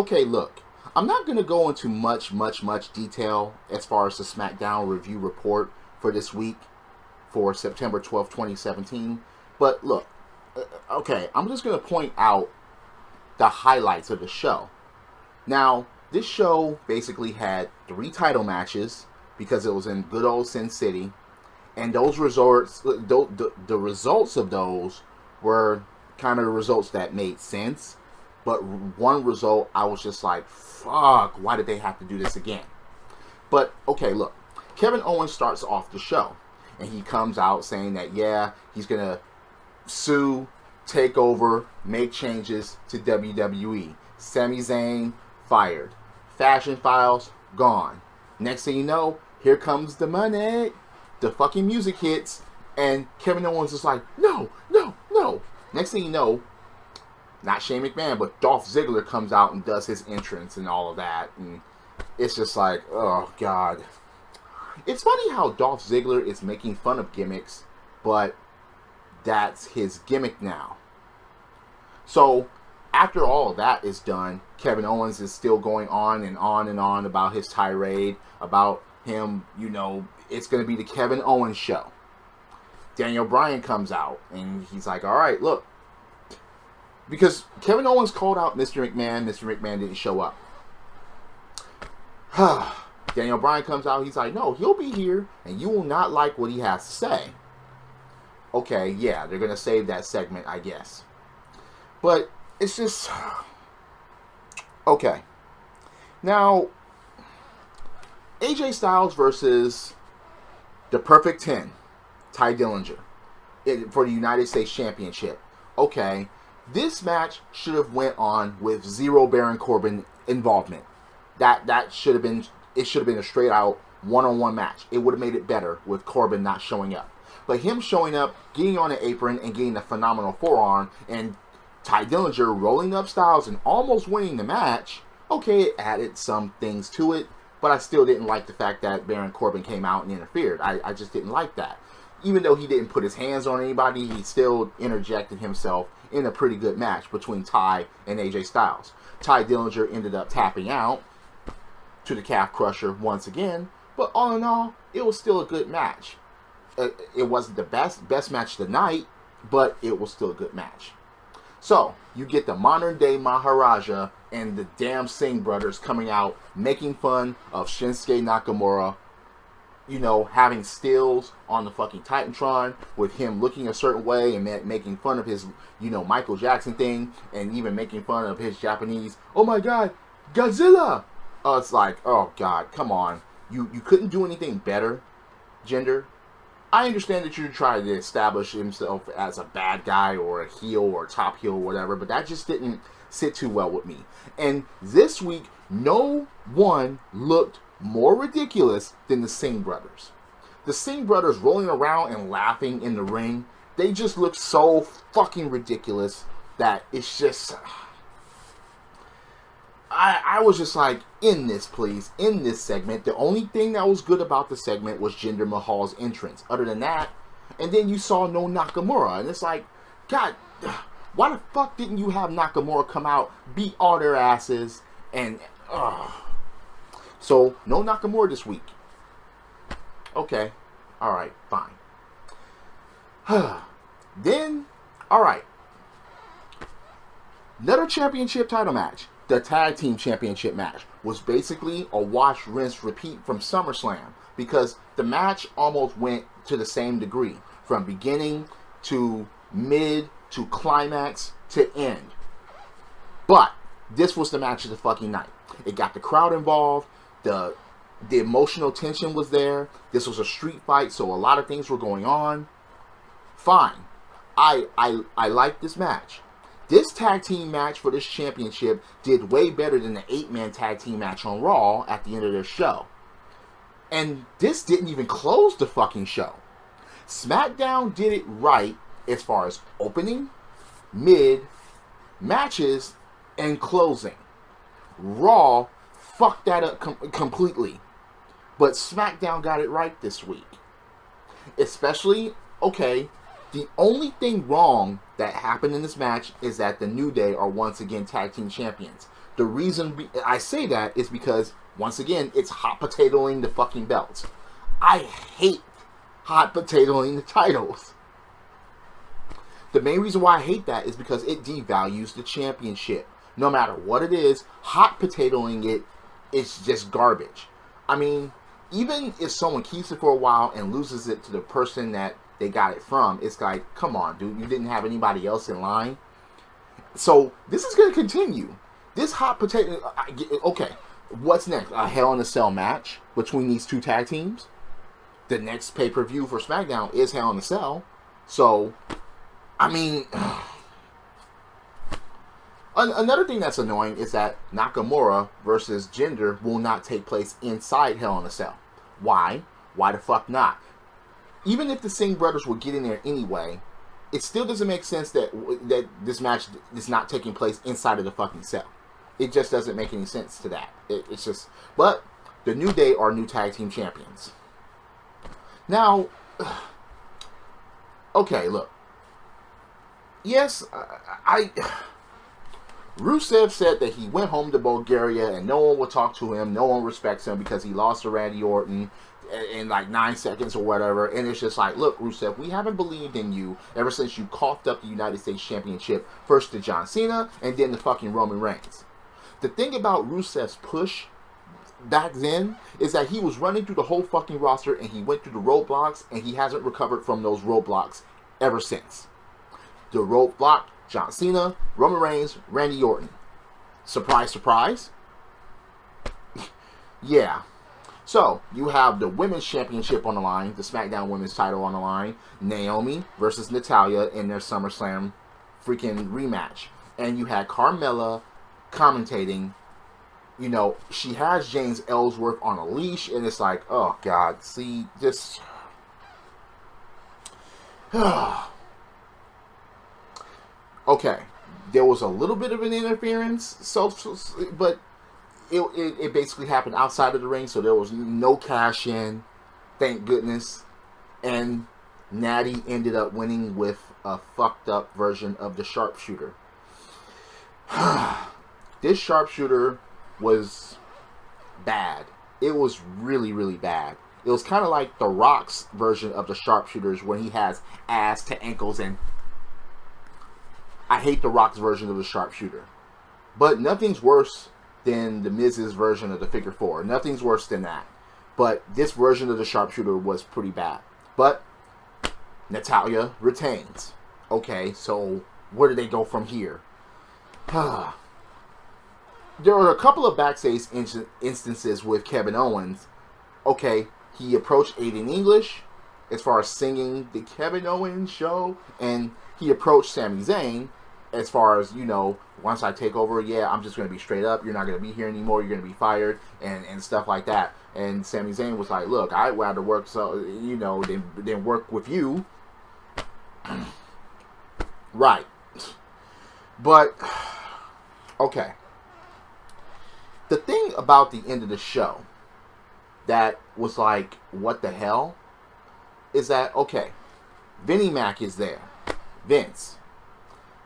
Okay, look, I'm not going to go into much detail as far as the SmackDown review report for this week for September 12th, 2017. But look, okay, I'm just going to point out the highlights of the show. Now, this show basically had 3 title matches because it was in good old Sin City. And those results, the results of those were kind of the results that made sense. But one result, I was just like, fuck, why did they have to do this again? But, okay, look. Kevin Owens starts off the show. And he comes out saying that, yeah, he's going to sue, take over, make changes to WWE. Sami Zayn, fired. Fashion Files, gone. Next thing you know, here comes the money. The fucking music hits. And Kevin Owens is like, no. Next thing you know, not Shane McMahon, but Dolph Ziggler comes out and does his entrance and all of that. And it's just like, oh, God. It's funny how Dolph Ziggler is making fun of gimmicks, but that's his gimmick now. So, after all of that is done, Kevin Owens is still going on and on and on about his tirade, about him, it's going to be the Kevin Owens show. Daniel Bryan comes out, and he's like, all right, look. Because Kevin Owens called out Mr. McMahon. Mr. McMahon didn't show up. Daniel Bryan comes out. He's like, no, he'll be here, and you will not like what he has to say. Okay, yeah, they're going to save that segment, I guess. But it's just... Okay. Now, AJ Styles versus the Perfect 10, Ty Dillinger, for the United States Championship. Okay. This match should have went on with 0 Baron Corbin involvement. That should have been, it should have been a straight out one-on-one match. It would have made it better with Corbin not showing up. But him showing up, getting on an apron and getting a phenomenal forearm, and Ty Dillinger rolling up Styles and almost winning the match, okay, it added some things to it, but I still didn't like the fact that Baron Corbin came out and interfered. I just didn't like that. Even though he didn't put his hands on anybody, he still interjected himself in a pretty good match between Ty and AJ Styles. Ty Dillinger ended up tapping out to the calf crusher once again, but all in all, it was still a good match. It wasn't the best match of the night, but it was still a good match. So, you get the modern day Maharaja and the damn Singh brothers coming out, making fun of Shinsuke Nakamura, having stills on the fucking Titantron with him looking a certain way and making fun of his, Michael Jackson thing, and even making fun of his Japanese, oh my God, Godzilla! Oh, it's like, oh God, come on. You couldn't do anything better, Jinder. I understand that you're trying to establish himself as a bad guy or a heel or a top heel or whatever, but that just didn't sit too well with me. And this week, no one looked more ridiculous than the Singh brothers. The Singh brothers rolling around and laughing in the ring, they just look so fucking ridiculous that it's just... I was just like, in this, please. In this segment. The only thing that was good about the segment was Jinder Mahal's entrance. Other than that, and then you saw no Nakamura. And it's like, God, why the fuck didn't you have Nakamura come out, beat all their asses, and... So, no Nakamura this week. Okay. Alright, fine. Then, alright. Another championship title match. The tag team championship match was basically a wash, rinse, repeat from SummerSlam, because the match almost went to the same degree, from beginning to mid to climax to end. But this was the match of the fucking night. It got the crowd involved. The emotional tension was there. This was a street fight, so a lot of things were going on. Fine. I like this match. This tag team match for this championship did way better than the 8-man tag team match on Raw at the end of their show. And this didn't even close the fucking show. SmackDown did it right as far as opening, mid, matches, and closing. Raw fucked that up completely. But SmackDown got it right this week. Especially, okay, the only thing wrong that happened in this match is that the New Day are once again tag team champions. The reason I say that is because, once again, it's hot potatoing the fucking belts. I hate hot potatoing the titles. The main reason why I hate that is because it devalues the championship. No matter what it is, hot potatoing it, it's just garbage. I mean, even if someone keeps it for a while and loses it to the person that they got it from, it's like, come on, dude, you didn't have anybody else in line. So this is going to continue. This hot potato, okay, what's next? A Hell in a Cell match between these two tag teams? The next pay-per-view for SmackDown is Hell in a Cell. So, I mean, another thing that's annoying is that Nakamura versus Jinder will not take place inside Hell in a Cell. Why? Why the fuck not? Even if the Singh brothers were getting there anyway, it still doesn't make sense that this match is not taking place inside of the fucking cell. It just doesn't make any sense to that. It's just... But the New Day are new tag team champions. Now, okay, look. Yes, Rusev said that he went home to Bulgaria and no one would talk to him, no one respects him because he lost to Randy Orton in like 9 seconds or whatever. And it's just like, look, Rusev, we haven't believed in you ever since you coughed up the United States Championship first to John Cena and then to fucking Roman Reigns. The thing about Rusev's push back then is that he was running through the whole fucking roster and he went through the roadblocks and he hasn't recovered from those roadblocks ever since. The roadblock, John Cena, Roman Reigns, Randy Orton. Surprise, surprise. Yeah. So, you have the Women's Championship on the line, the SmackDown Women's title on the line, Naomi versus Natalya in their SummerSlam freaking rematch. And you had Carmella commentating. You know, she has James Ellsworth on a leash, and it's like, oh God, see, just... Okay, there was a little bit of an interference, but it basically happened outside of the ring, so there was no cash in, thank goodness. And Natty ended up winning with a fucked up version of the sharpshooter. This sharpshooter was bad. It was really, really bad. It was kind of like The Rock's version of the sharpshooters when he has ass to ankles, and I hate The Rock's version of the sharpshooter. But nothing's worse than the Miz's version of the figure four. Nothing's worse than that. But this version of the sharpshooter was pretty bad. But Natalya retains. Okay, so where do they go from here? There are a couple of backstage instances with Kevin Owens. Okay, he approached Aiden English as far as singing the Kevin Owens show, and he approached Sami Zayn as far as, you know, once I take over, yeah, I'm just going to be straight up. You're not going to be here anymore. You're going to be fired and stuff like that. And Sami Zayn was like, look, I'd rather work, so, you know, than work with you. Right. But, okay. The thing about the end of the show that was like, what the hell, is that, okay, Vinnie Mac is there. Vince.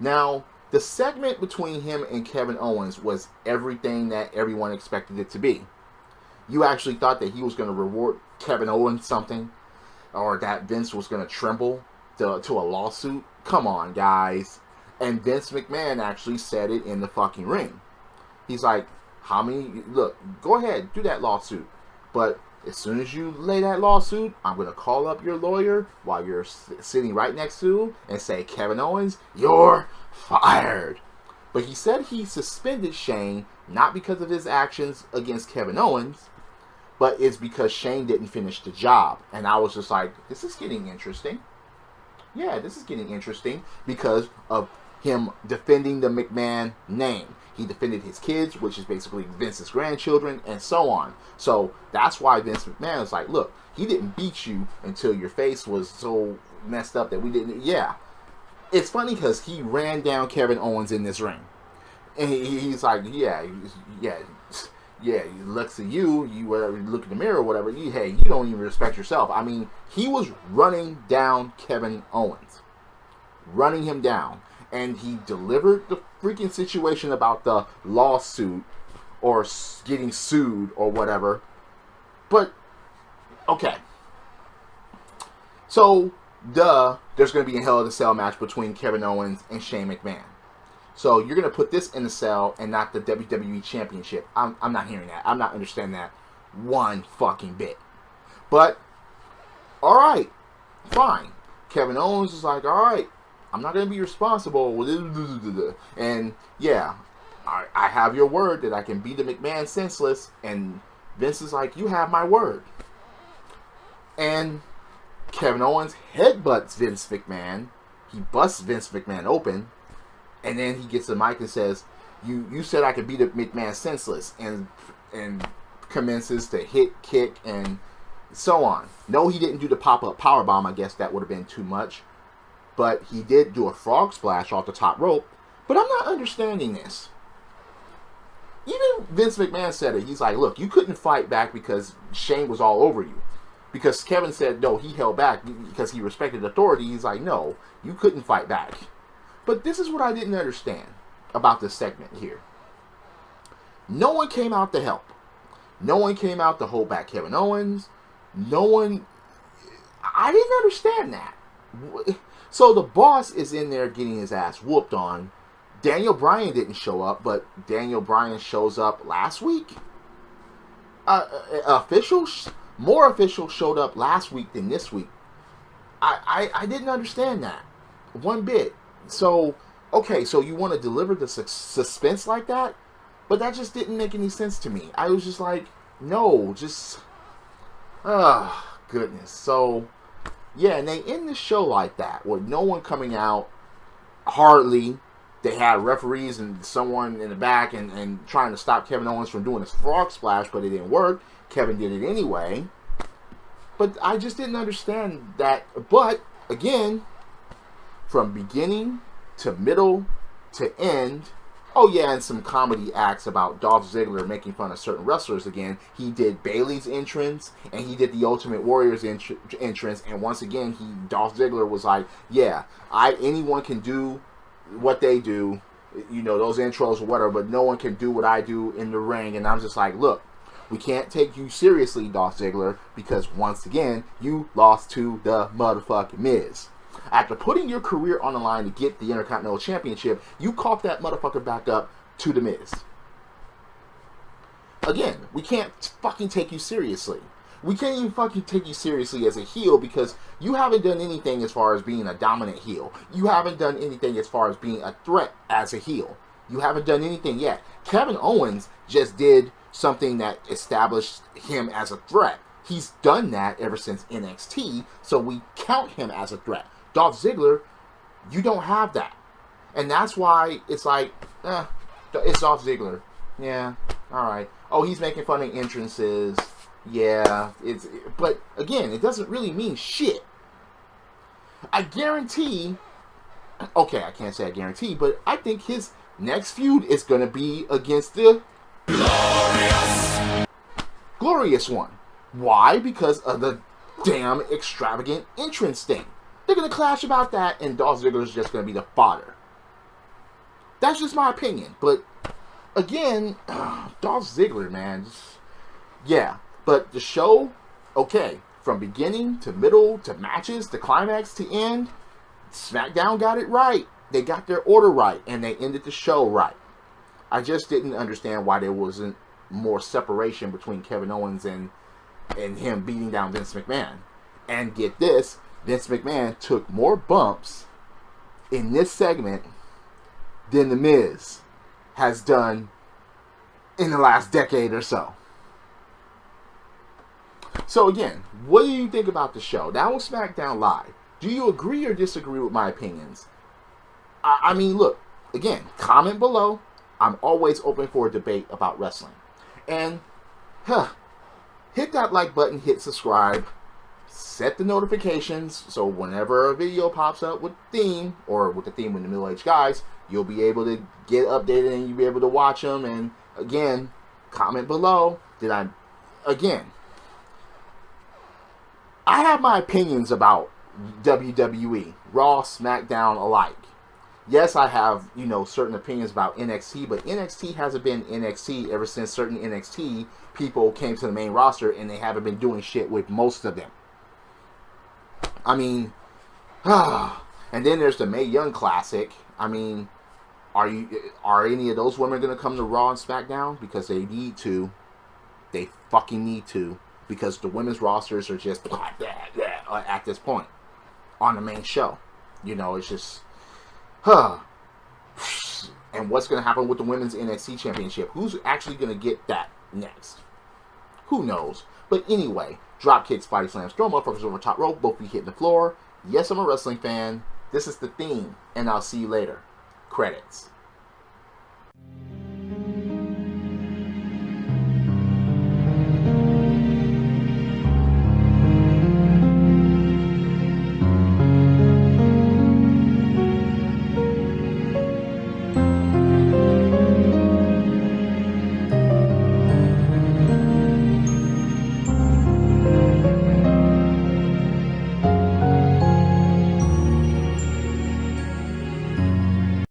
Now, the segment between him and Kevin Owens was everything that everyone expected it to be. You actually thought that he was going to reward Kevin Owens something, or that Vince was going to tremble to a lawsuit. Come on, guys. And Vince McMahon actually said it in the fucking ring. He's like, how many, look, go ahead, do that lawsuit. But as soon as you lay that lawsuit, I'm going to call up your lawyer while you're sitting right next to him and say, Kevin Owens, you're fired. But he said he suspended Shane not because of his actions against Kevin Owens, but it's because Shane didn't finish the job. And I was just like, this is getting interesting. Yeah, this is getting interesting because of him defending the McMahon name. He defended his kids, which is basically Vince's grandchildren, and so on. So that's why Vince McMahon is like, look, he didn't beat you until your face was so messed up that we didn't. Yeah. It's funny because he ran down Kevin Owens in this ring. And he's like, yeah, looks at you look in the mirror or whatever, hey, you don't even respect yourself. I mean, he was running down Kevin Owens. Running him down. and he delivered the freaking situation about the lawsuit or getting sued or whatever. But, okay. So, there's going to be a Hell in a Cell match between Kevin Owens and Shane McMahon. So, you're going to put this in the cell and not the WWE Championship. I'm not hearing that. I'm not understanding that one fucking bit. But, alright, fine. Kevin Owens is like, alright, I'm not going to be responsible. And, yeah, I have your word that I can beat the McMahon senseless. And Vince is like, you have my word. And Kevin Owens headbutts Vince McMahon. He busts Vince McMahon open. And then he gets the mic and says, you said I could beat the McMahon senseless. And commences to hit, kick, and so on. No, he didn't do the pop-up powerbomb. I guess that would have been too much. But he did do a frog splash off the top rope. But I'm not understanding this. Even Vince McMahon said it. He's like, look, you couldn't fight back because Shane was all over you. Because Kevin said, no, he held back because he respected authority. He's like, no, you couldn't fight back. But this is what I didn't understand about this segment here. No one came out to help. No one came out to hold back Kevin Owens. No one... I didn't understand that. So the boss is in there getting his ass whooped on. Daniel Bryan didn't show up, but Daniel Bryan shows up last week. More officials showed up last week than this week. I didn't understand that one bit. So, okay, so you want to deliver the suspense like that? But that just didn't make any sense to me. I was just like, no, just... goodness. So, yeah, and they end the show like that, with no one coming out, hardly. They had referees and someone in the back and trying to stop Kevin Owens from doing his frog splash, but it didn't work. Kevin did it anyway. But I just didn't understand that. But, again, from beginning to middle to end... Oh, yeah, and some comedy acts about Dolph Ziggler making fun of certain wrestlers again. He did Bayley's entrance, and he did the Ultimate Warrior's entrance, and once again, Dolph Ziggler was like, yeah, anyone can do what they do, you know, those intros or whatever, but no one can do what I do in the ring. And I'm just like, look, we can't take you seriously, Dolph Ziggler, because once again, you lost to the motherfucking Miz. After putting your career on the line to get the Intercontinental Championship, you caught that motherfucker back up to the Miz. Again, we can't fucking take you seriously. We can't even fucking take you seriously as a heel because you haven't done anything as far as being a dominant heel. You haven't done anything as far as being a threat as a heel. You haven't done anything yet. Kevin Owens just did something that established him as a threat. He's done that ever since NXT, so we count him as a threat. Dolph Ziggler, you don't have that. And that's why it's like, it's Dolph Ziggler. Yeah, alright. Oh, he's making fun of entrances. Yeah, but again, it doesn't really mean shit. I guarantee, okay, I can't say I guarantee, but I think his next feud is going to be against the Glorious One. Why? Because of the damn extravagant entrance thing. They're going to clash about that, and Dolph Ziggler is just going to be the fodder. That's just my opinion. But, again, Dolph Ziggler, man. Yeah. But the show, okay, from beginning to middle to matches to climax to end, SmackDown got it right. They got their order right, and they ended the show right. I just didn't understand why there wasn't more separation between Kevin Owens and him beating down Vince McMahon. And get this, Vince McMahon took more bumps in this segment than The Miz has done in the last decade or so. So again, what do you think about the show? That was SmackDown Live. Do you agree or disagree with my opinions? I mean, look, again, comment below. I'm always open for a debate about wrestling. And, hit that like button, hit subscribe. Set the notifications so whenever a video pops up with theme, or with the theme with the middle-aged guys, you'll be able to get updated and you'll be able to watch them. And again, comment below. I have my opinions about WWE, Raw, SmackDown alike. yes, I have, you know, certain opinions about NXT, but NXT hasn't been NXT ever since certain NXT people came to the main roster, and they haven't been doing shit with most of them. I mean, and then there's the Mae Young Classic. I mean, are any of those women going to come to Raw and SmackDown? Because they need to. They fucking need to. Because the women's rosters are just at this point on the main show. You know, it's just, And what's going to happen with the women's NXT championship? Who's actually going to get that next? Who knows? But anyway, drop kicks, body slams, throw motherfuckers over top rope, both be hitting the floor. Yes, I'm a wrestling fan. This is the theme, and I'll see you later. Credits.